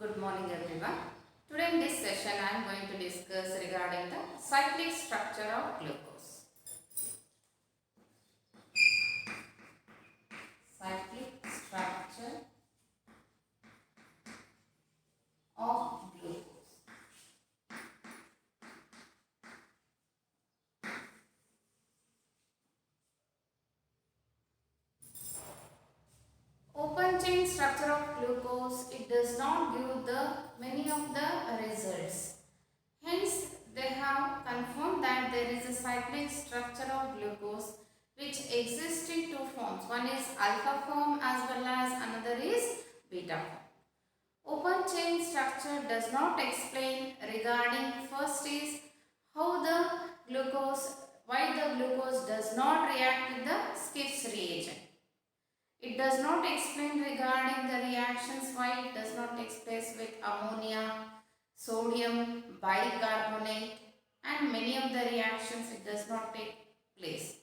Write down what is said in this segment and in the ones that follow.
Good morning everyone. Today in this session I am going to discuss regarding the cyclic structure of glucose. Cyclic structure of glucose. Open chain structure of glucose, it does not give the many of the results. Hence, they have confirmed that there is a cyclic structure of glucose which exists in two forms. One is alpha form as well as another is beta form. Open chain structure does not explain regarding first is how the glucose, why the glucose does not react with the Schiff's reagent. It does not explain regarding the reactions why it does not take place with ammonia, sodium bicarbonate and many of the reactions it does not take place.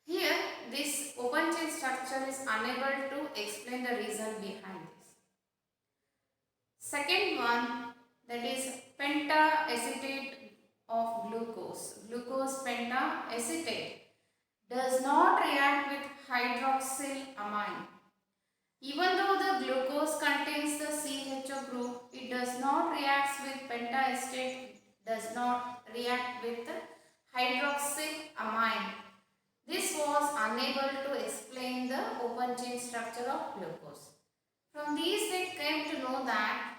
Here this open chain structure is unable to explain the reason behind this. Second one, that is pentaacetate of glucose. Glucose pentaacetate does not react with hydroxylamine. Even though the glucose contains the CHO group, it does not react with pentaacetate, does not react with hydroxylamine. This was unable to explain the open chain structure of glucose. From these they came to know that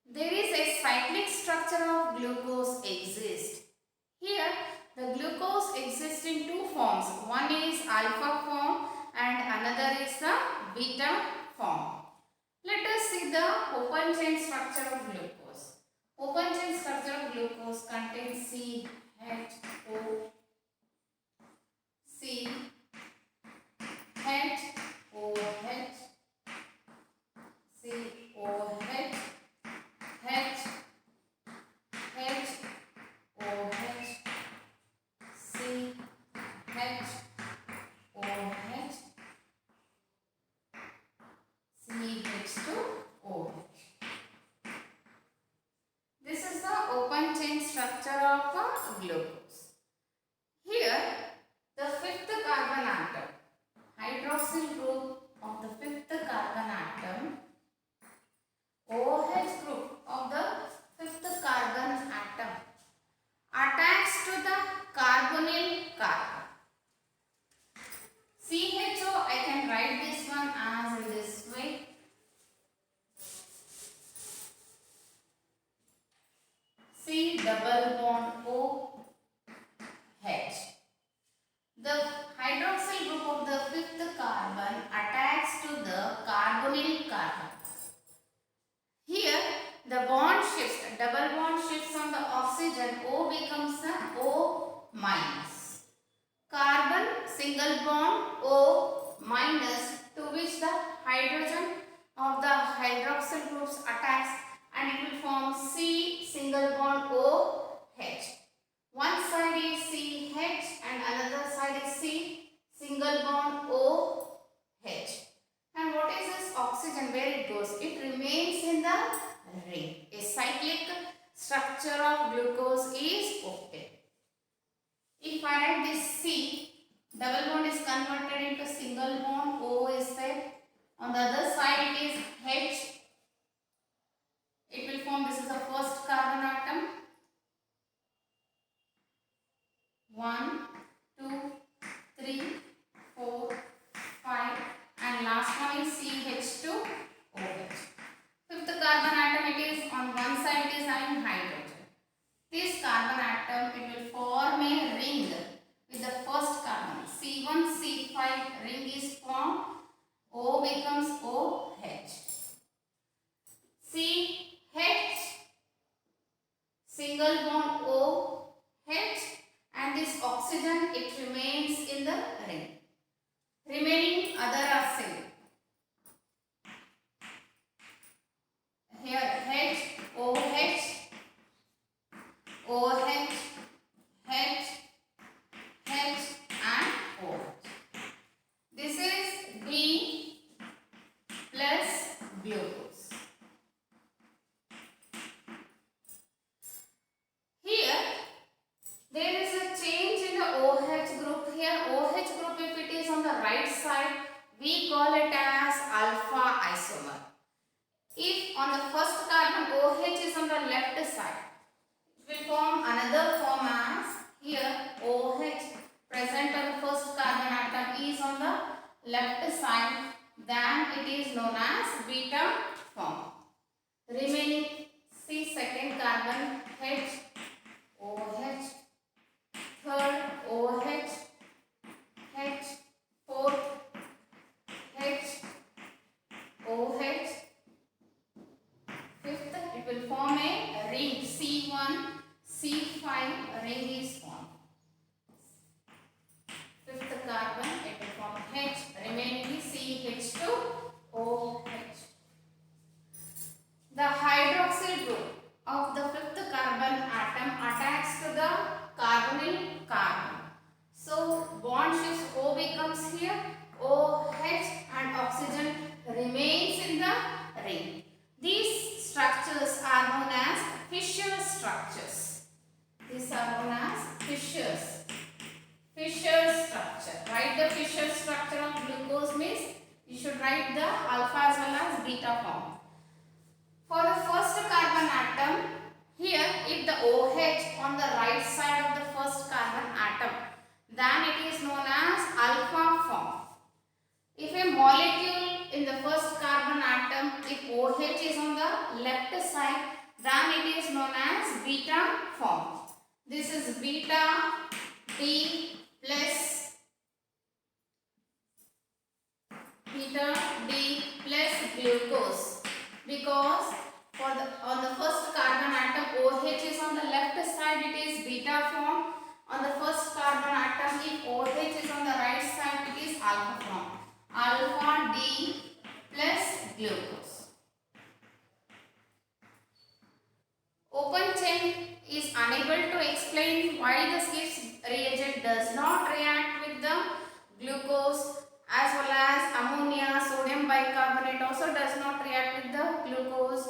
there is a cyclic structure of glucose exists. Here the glucose exists in two forms. One is alpha form and another is the beta form. Let us see the open chain structure of glucose. Open chain structure of glucose contains CHO, CH2OH. This is the open chain structure of glucose. Here, the fifth carbon atom, hydroxyl group of the fifth carbon atom, OH group of the fifth carbon atom attached to the carbonyl carbon. CHO, I can write this one as in this way. C double bond O H. The hydroxyl group of the fifth carbon attacks to the carbonyl carbon. Here the bond shifts, double bond shifts on the oxygen, O becomes the O minus. Carbon single bond O minus, to which the hydrogen of the hydroxyl groups attacks and it will form C single bond O H. One side is CH and another side is C single bond OH. And what is this oxygen, where it goes? It remains in the ring. A cyclic structure of glucose is obtained. If I write this C, double bond is converted into single bond, O is there. On the other side it is H. It will form, this is the first carbon atom. 1, 2, 3, 4, 5 and last one is CH2OH. Fifth carbon atom, it is on one side it is having hydrogen. This carbon atom, it will form a ring with the first carbon. C1, C5 ring is formed. O becomes OH. on the first carbon OH is on the left side, it will form another form as here OH present on the first carbon atom is on the left side, then it is known as beta form. Remaining see second carbon H, OH, third OH, H, fourth H, OH, fifth it will form a ring C1, C5 ring is formed. Fifth carbon it will form H, remaining CH2 OH. The hydroxyl group of the fifth carbon atom attacks to the carbonyl carbon. So bond shifts O becomes here OH and oxygen remains in the ring. These structures are known as Fischer structures. These are known as Fischer structure. Write the Fischer structure of glucose means you should write the alpha as well as beta form. For the first carbon atom, here if the OH on the right side of the first carbon atom, then it is known as alpha form. If a molecule in the first carbon atom, if OH is on the left side, then it is known as beta form. This is beta D plus glucose, because on the first carbon atom OH is on the left side, it is beta form. On the first carbon atom if OH is on the right side, it is alpha form. Alpha D plus glucose. Open chain is unable to explain why the Gibbs reagent does not react with the glucose as well as ammonia, sodium bicarbonate also does not react with the glucose,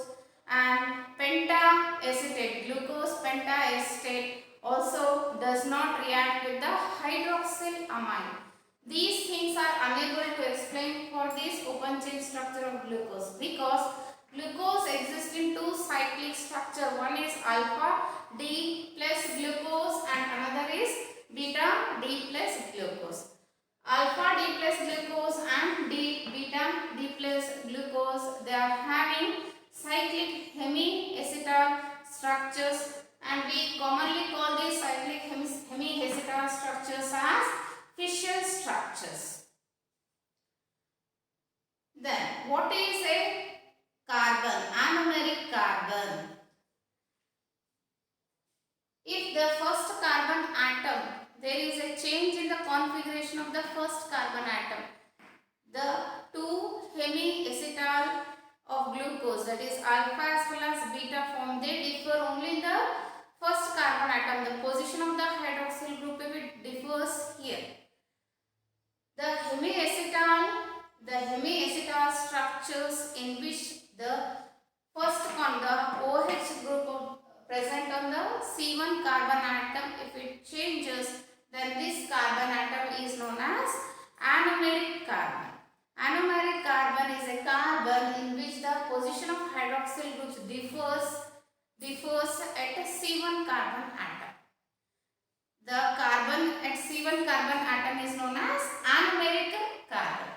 and pentacetate, glucose pentacetate also does not react with the hydroxyl amine. These things are unable to explain for this open chain structure of glucose, because glucose exists in two cyclic structure. One is alpha D plus glucose and another is beta D plus glucose. Alpha D plus glucose and beta D plus glucose, they are having cyclic hemiacetal structures, and we commonly call these cyclic hemiacetal structures as Fischer structures. Then what is a carbon, anomeric carbon? If the first carbon atom, there is a change in the configuration of the first carbon atom, the two hemiacetal of glucose, that is alpha as well as beta form, they differ only in the first carbon atom. The position of the hydroxyl group differs here. The hemiacetal structures in which the the OH group present on the C1 carbon atom, if it changes, then this carbon atom is known as anomeric carbon. Anomeric carbon is a carbon in which the position of hydroxyl groups differs at C1 carbon atom. The carbon at C1 carbon atom is known as anomeric carbon.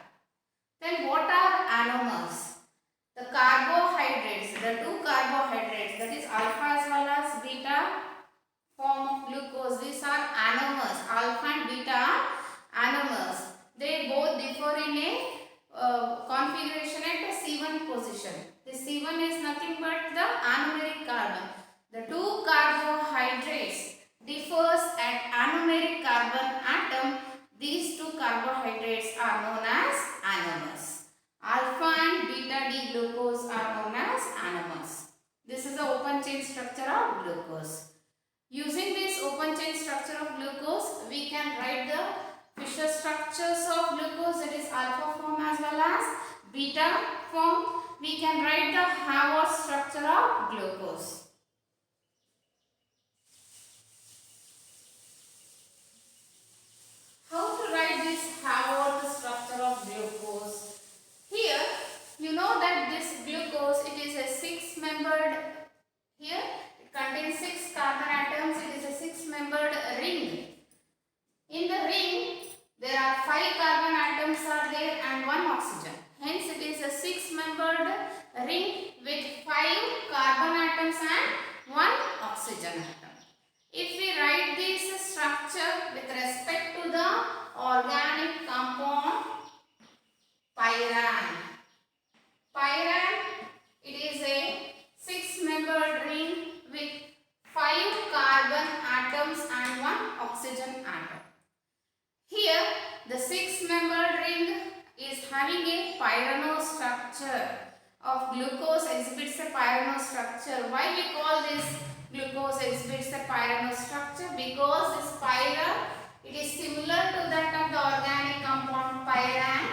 Then what are anomers? The carbohydrates, the two carbohydrates, that is alpha as well as beta form of glucose, these are anomers. Alpha and beta are anomers. They both differ in a configuration at C1 position. The C1 is nothing but the anomeric carbon. The two carbohydrates differs at anomeric carbon atom. These two carbohydrates are known as anomers. Alpha and beta D glucose are known as anomers. This is the open chain structure of glucose. Using this open chain structure of glucose, we can write the Fischer structures of glucose, that is alpha form as well as beta form. We can write the Haworth structure of glucose. How to write this Haworth structure of glucose? Here, you know that this glucose, it is a oxygen atom. If we write this structure with respect to the organic compound pyran. Pyran, it is a 6-membered ring with 5 carbon atoms and 1 oxygen atom. Here, the 6-membered ring is having a pyrano structure of glucose exhibits a pyrano structure. Why we call this glucose exhibits a pyrano structure? Because this pyran, it is similar to that of the organic compound pyran,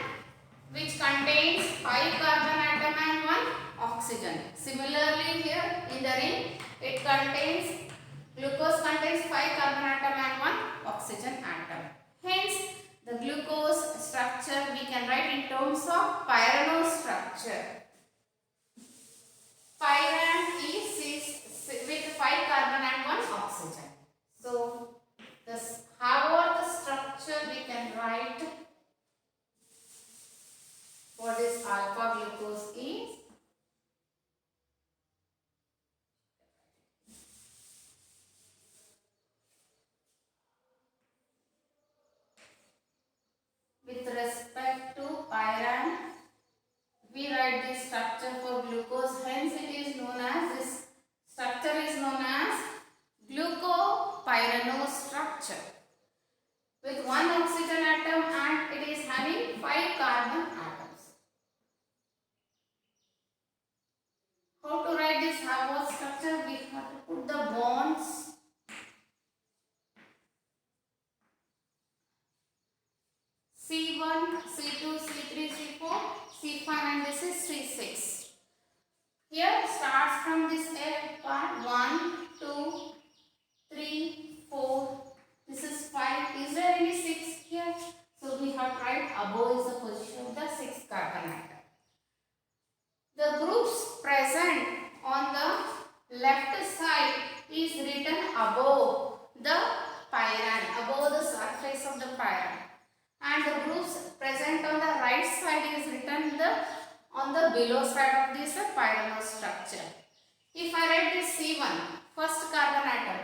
which contains 5 carbon atom and 1 oxygen. Similarly here in the ring, it contains, glucose contains 5 carbon atom and 1 oxygen atom. Hence, the glucose structure we can write in terms of pyrano structure. Pyran is with 5 carbon and 1 oxygen. So, this Haworth structure we can write for this alpha glucose is with respect to pyran, we write this structure for glucose. Hence, it is known as, this structure is known as glucopyrano structure with 1 oxygen atom and it is having 5 carbon atoms. How to write this Haworth structure? We have to put the bonds C1, C2, C3, C4, C5 and this is C6. Here starts from this part 1, 2, 3, 4. This is 5. Is there any 6 here? So we have to write above is the position of the 6th carbon atom. The groups present on the left side is written above the pyran, above the surface of the pyran. And the groups present on the right side is written on the below side of this pyrano structure. If I write this C1, first carbon atom,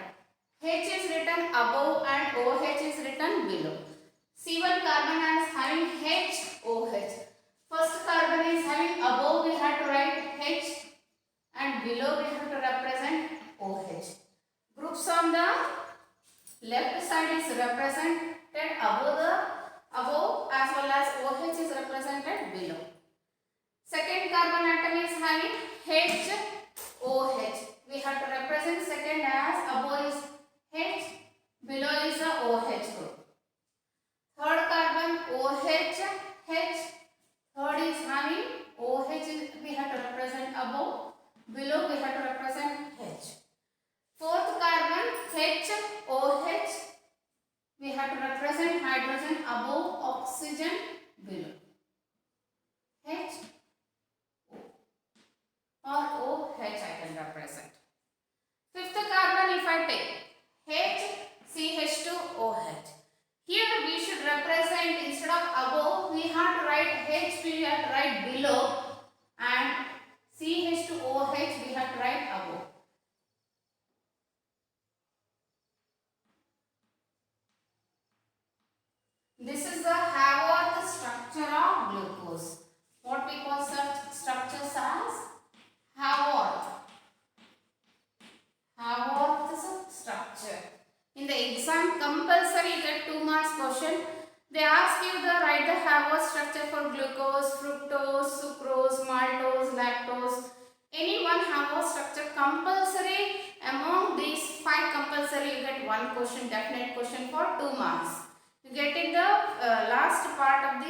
H is written above and OH is written below. C1 carbon is having H, OH. First carbon is having above, we have to write H and below we have to represent OH. Groups on the left side is represented above as well as OH is represented below. Second carbon atom is having H, OH. We have to represent second as above is H, below is the OH group. Third carbon OH, H. Third is having OH, we have to represent above, below we have to represent H. Fourth carbon H, OH, we have to represent hydrogen above, oxygen below. H, O or OH I can represent. Fifth carbon if I take H, CH2OH. Here we should represent, instead of above, we have to write H, we have to write below, and CH2OH we have to write above. This is the Haworth structure of glucose. What we call such structures as Haworth structure. In the exam compulsory get 2 marks question. They ask you to write the Haworth structure for glucose, fructose, sucrose, maltose, lactose. Any one Haworth structure compulsory. Among these 5 compulsory you get 1 question, definite question for 2 marks. You get in the last part of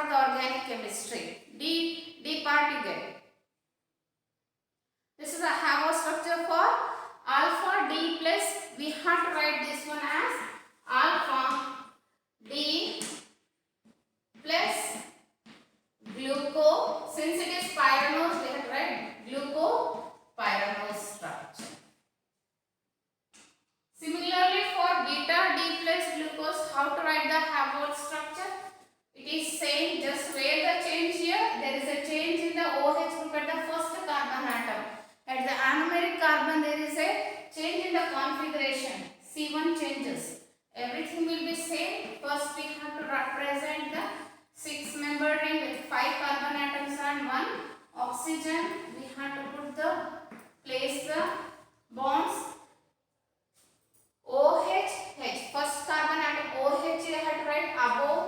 the organic chemistry. D part you get. This is a Haworth structure for alpha D plus. We have to write this one as alpha D plus gluco. Since it is pyranose, we have to write glucopyranose structure. Similarly, for beta D plus glucose, how to write the Haworth structure? It is same, just where the change here, there is a change in the OH group at the first carbon atom. At the anomeric carbon, there is a have to put the place the bonds OH, H. First carbon atom OH I have to write above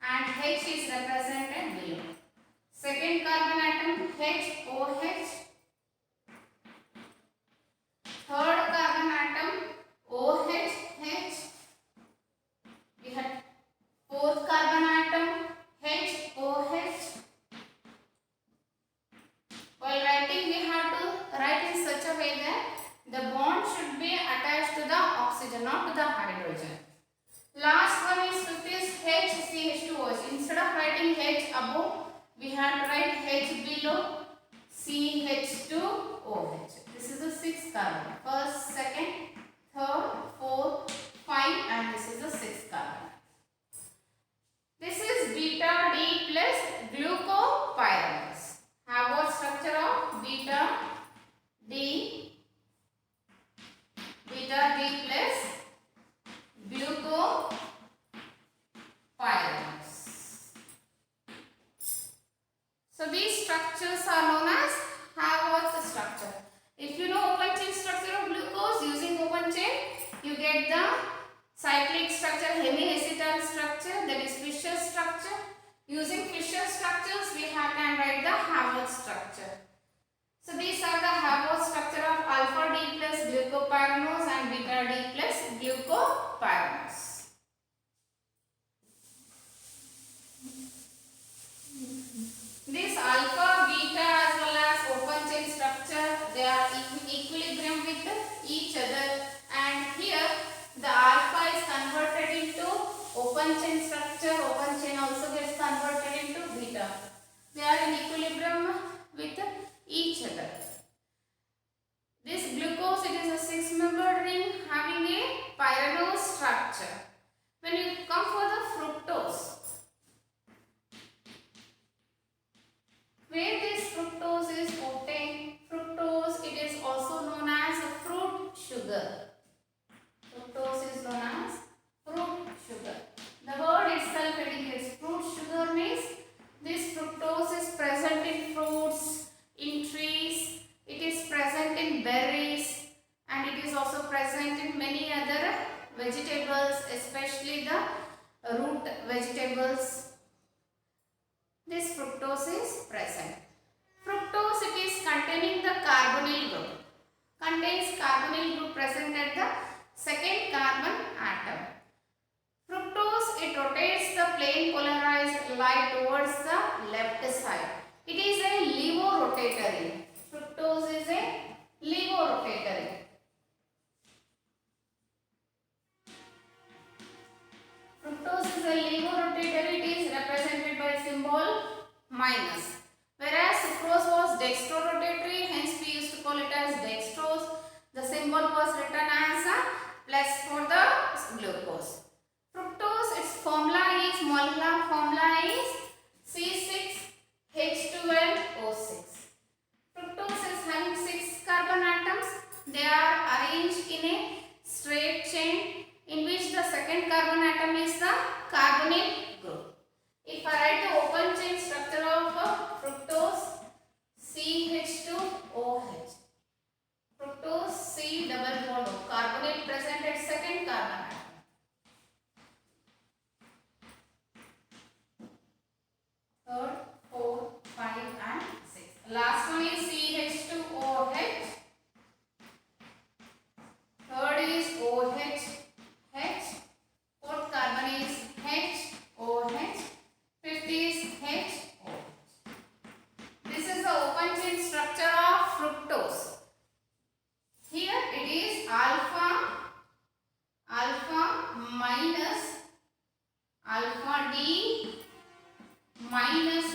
and H is represented below. Second carbon atom H, OH. Third carbon atom OH, H. We have fourth carbon atom H, OH. While writing, we have to write in such a way that the bond should be attached to the oxygen, not to the hydrogen. Last one is fifth is HCH2OH. Instead of writing H above, we have to write H below, CH2OH. This is the sixth carbon. First, second, third, fourth, 5, and this is the sixth carbon. This is beta D plus glucopyranose. Have what structure of beta D plus glucopyranose. So these structures are known as Haworth structure. If you know open chain structure of glucose, using open chain, you get the cyclic structure, hemiacetal structure, that is Fischer structure. Using Fischer structures, we can write the Haworth structure. So these are the Haworth structure of alpha D plus glucopyranose and beta D plus glucopyranose. This alpha, beta as well as open chain structure, they are equilibrium with each other, and here the alpha is converted into open chain structure, open chain also gets converted into beta. They are in equilibrium with each other. This glucose, it is a 6-membered ring having a pyranose structure. When you come for the fructose, where this fructose is obtained, fructose, it is also known as a fruit sugar. Fructose is known as fruit sugar. The word itself indicates fruit sugar means this fructose is present in fruits, in trees, it is present in berries, and it is also present in many other vegetables, especially the root vegetables. This fructose is present. Fructose, it is containing the carbonyl group. Contains carbonyl group present at the second carbon atom. Fructose, it rotates the plane polarized light towards the left side. It is a levorotatory. Fructose is a levorotatory. Fructose is a levorotatory. It is represented by symbol minus. Whereas sucrose was dextrorotatory, hence we used to call it as dextrose. The symbol was written as a plus for the glucose. Fructose, its molecular formula is C6H12O6. Fructose is having 6 carbon atoms. They are arranged in a straight chain in which the second carbon atom is the carbonyl group. If I write the open chain structure of fructose, CH2OH. Fructose, C double bond O. Carbonyl present at second carbon atom. Third, fourth, 5 and 6. Last one is CH2OH. Third is OH. Fourth carbon is HOH. Fifth is HOH. This is the open chain structure of fructose. Here it is alpha minus alpha D minus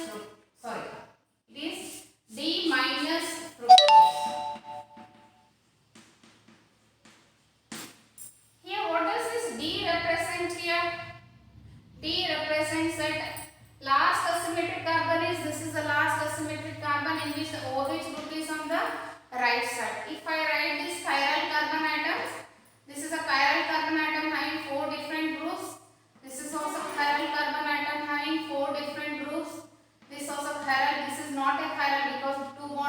it is D minus fructose. Here what does this D represent here? D represents that last asymmetric carbon is, this is the last asymmetric carbon in which the OH group is on the right side. If I write this chiral carbon atoms, this is a chiral carbon atom having 4 different groups. This is also chiral carbon atom having 4 different groups. This also chiral, this is not a chiral because 2 bonds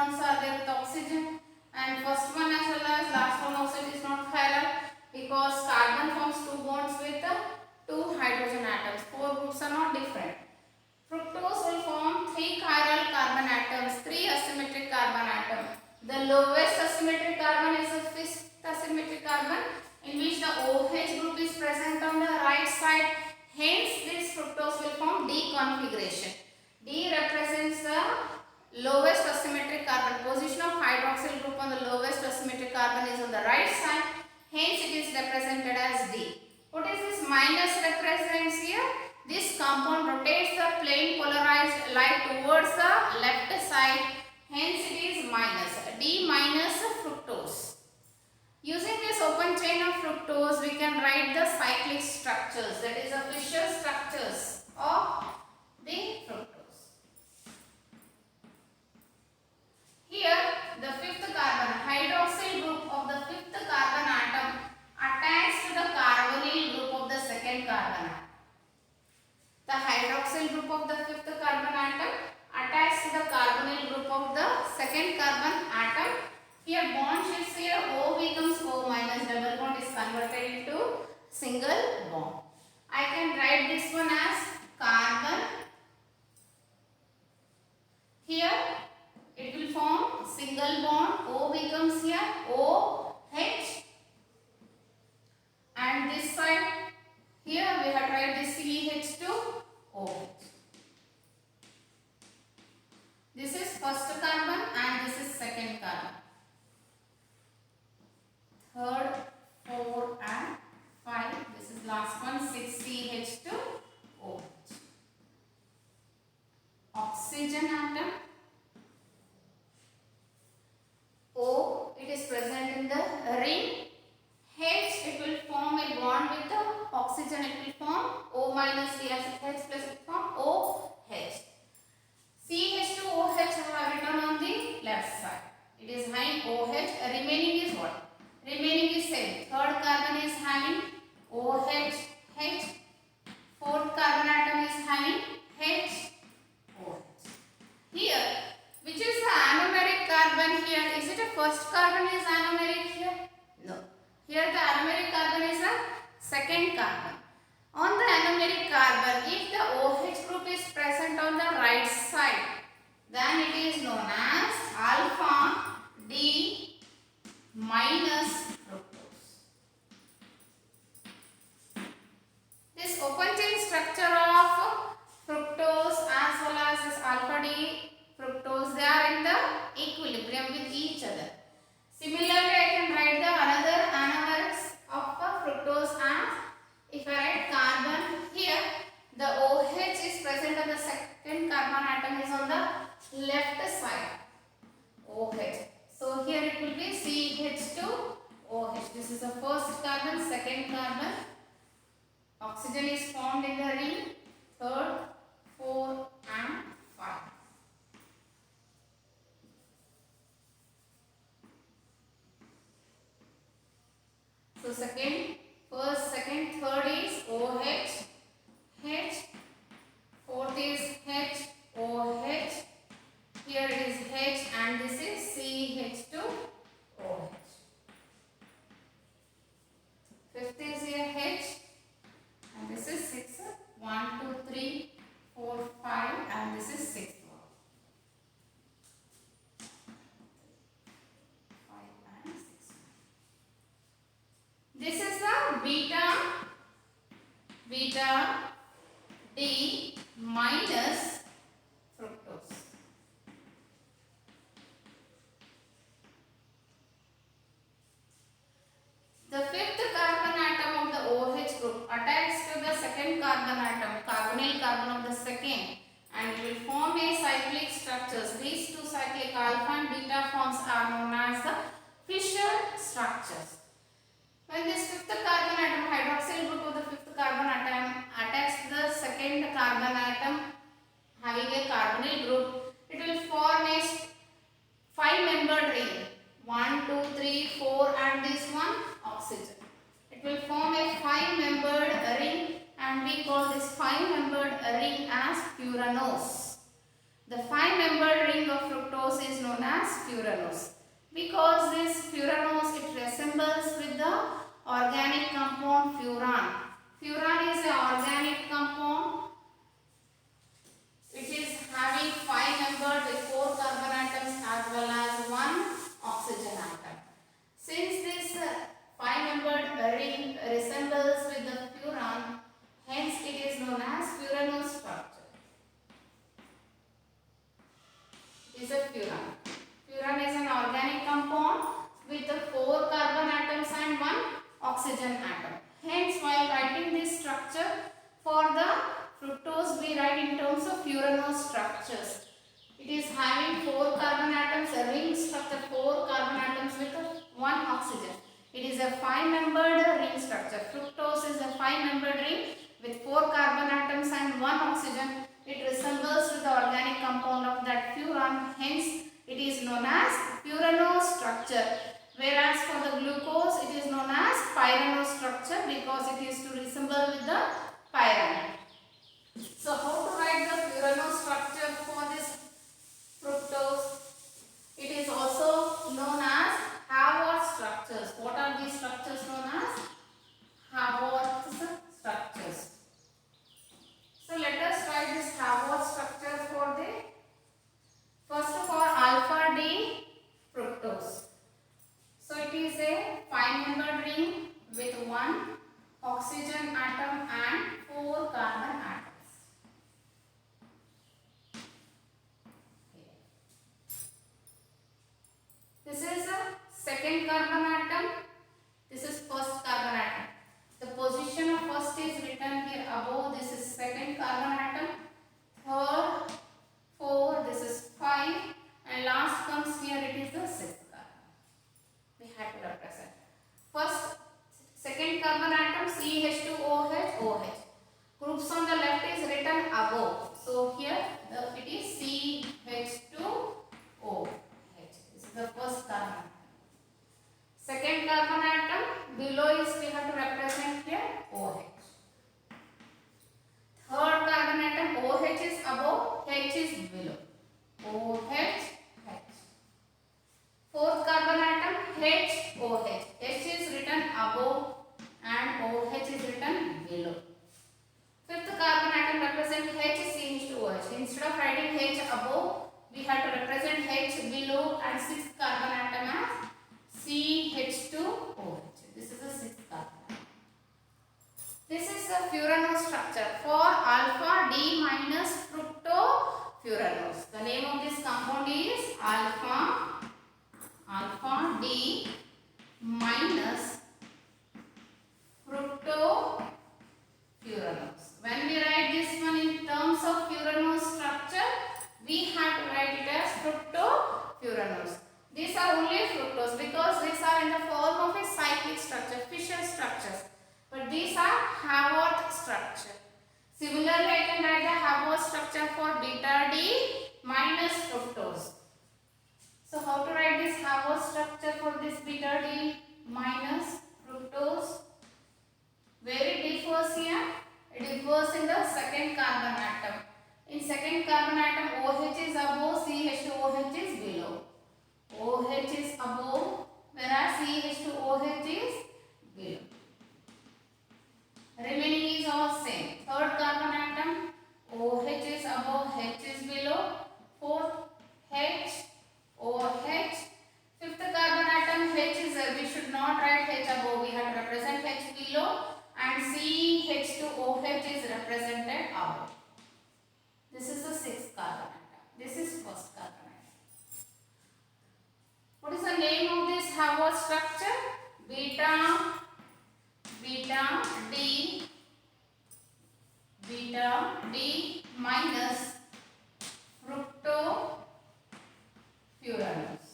carbon atom. The lowest asymmetric carbon is the fifth asymmetric carbon, in which the OH group is present on the right side. Hence, this fructose will form D configuration. D represents the lowest asymmetric carbon. Position of hydroxyl group on the lowest asymmetric carbon is on the right side. Hence, it is represented as D. What is this minus represents here? This compound rotates the plane polarized light towards the left side. Hence, it is minus. D minus fructose. Using this open chain of fructose, we can write the cyclic structures, that is the Fischer structures of the fructose. Here, the fifth carbon, hydroxyl group of the fifth carbon atom attached to the carbonyl group of the second carbon atom. The hydroxyl group of the fifth carbon atom attached to the carbonyl group of the second carbon atom. Here bond shifts here, O becomes O minus, double bond is converted into single bond. I can write this one as carbon. Here it will form single bond, O becomes here OH, and this side here we have tried this CH2OH. This is first carbon and this is second carbon. Third, 4 and 5. This is last one, 6CH2OH. Oxygen atom. O, it is present in the ring. H, it will form a bond with the oxygen. It will form O minus D as H plus it will form OH. CH2OH I have written on the left side. It is having OH. Remaining is what? Remaining is same. Third carbon is having OH, H. Fourth carbon atom is having H, OH. Here, which is the anomeric carbon here? Is it a first carbon is anomeric here? No. Here the anomeric carbon is a second carbon. On the anomeric carbon, if the OH group is present on the right side, then it is known as alpha D minus fructose. This open chain structure of fructose as well as this alpha D fructose, they are in the equilibrium with each other. Similarly, I can write the another anomers of the fructose as, if I write carbon here, the OH is present on the second carbon atom is on the left side. OH. So here it will be CH2OH. This is the first carbon, second carbon. Oxygen is formed in the ring. Third, 4 and 5. So first, second, third is OH, H. Fourth is H, OH. Here it is H and this is CH2OH. Fifth is here H and this is 6. 1, 2, 3, 4, 5 and this is 6th one. 5 and 6. This is the beta D minus fructose. The fifth carbon atom of the OH group attacks to the second carbon atom, carbonyl carbon of the second, and it will form a cyclic structures. These two cyclic alpha and beta forms are known as the Fischer structures. When this fifth carbon atom, hydroxyl group of the fifth carbon atom attacks to the second carbon atom having a carbonyl group, it will form a 5-membered ring. 1, 2, 3, 4 and this one oxygen. It will form a 5-membered ring and we call this 5-membered ring as furanose. The 5-membered ring of fructose is known as furanose. Because this furanose, it resembles with the organic compound furan. Furan is an organic compound. It is having 5 membered with 4 carbon atoms as well compound with the 4 carbon atoms and 1 oxygen atom. Hence, while writing this structure for the fructose, we write in terms of furanose structures. It is having 4 carbon atoms, a ring structure, 4 carbon atoms with 1 oxygen. It is a 5-membered ring structure. Fructose is a 5-membered ring with 4 carbon atoms and 1 oxygen. It resembles to the organic compound of that furan. Hence, it is known as furanose structure. Whereas for the glucose, it is known as pyranose structure because it is to resemble with the pyran. So, how to write the furanose structure for this fructose? It is also known as Haworth structures. What are these structures known as? Haworth structures. So let us write this Haworth structure for the first for alpha D fructose. So it is a 5-membered ring with 1 oxygen atom and 4 carbon atoms. This is a second carbon atom. This is first carbon atom. The position of first is written here above. This is second carbon atom. Third, 4. This is 5. And last comes here. It is the sixth carbon. We have to represent. First, second carbon atom CH2OH OH. Groups on the left is written above. So here it is CH2OH. This is the first carbon atom. Second carbon atom below is we have to represent here OH. Third carbon atom OH is above, H is below. OH, H. Fourth carbon atom HOH. H is written above and OH is written below. Fifth carbon atom represent HCH2OH. Instead of writing H above, we have to represent H below and sixth carbon atom as CH2OH. This is the sixth carbon. This is the furanose structure for alpha D minus fructofuranose. The name of this compound is alpha D minus fructofuranose. When we write this one in terms of furanose structure, we have to write it as fructofuranose. These are only fructose because these are in the form of a cyclic structure, Fischer structures. But these are Haworth structure. Similarly, I can write the Haworth structure for beta D minus fructose. So, how to write this Haworth structure for this beta D minus fructose? Where it differs here? It differs in the second carbon atom. In second carbon atom, OH is above, CH2OH is below. OH is above, whereas CH2OH is below. Remaining is all same. Third carbon atom, OH is above, H is below. Fourth, H, OH. Fifth carbon atom, H is, we should not write H above, we have to represent H below. And CH2OH is represented above. This is the sixth carbon atom. This is first carbon atom. What is the name of this Haworth structure? Beta D minus fructofuranose.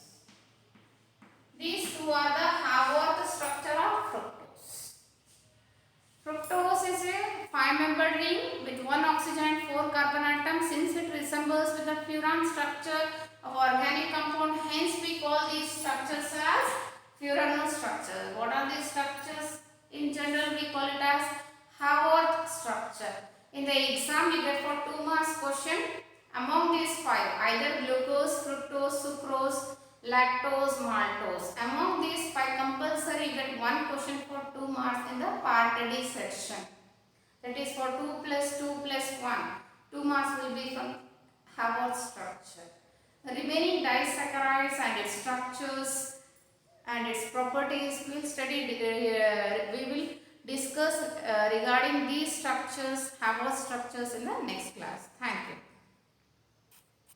These two are the Haworth structure of fructose. Fructose is a 5-membered ring with 1 oxygen and 4 carbon atoms. Since it resembles with the furan structure of organic compound, hence we call these structures as furanose structure. What are these structures? In general, we call it as Haworth structure. In the exam, you get for 2 marks question. Among these 5, either glucose, fructose, sucrose, lactose, maltose. Among these 5 compulsory, you get 1 question for 2 marks in the part D section. That is for 2 plus 2 plus 1. 2 marks will be from Haworth structure. The remaining disaccharides and its structures and its properties we will study. We will discuss regarding these structures, Haworth structures in the next class. Thank you.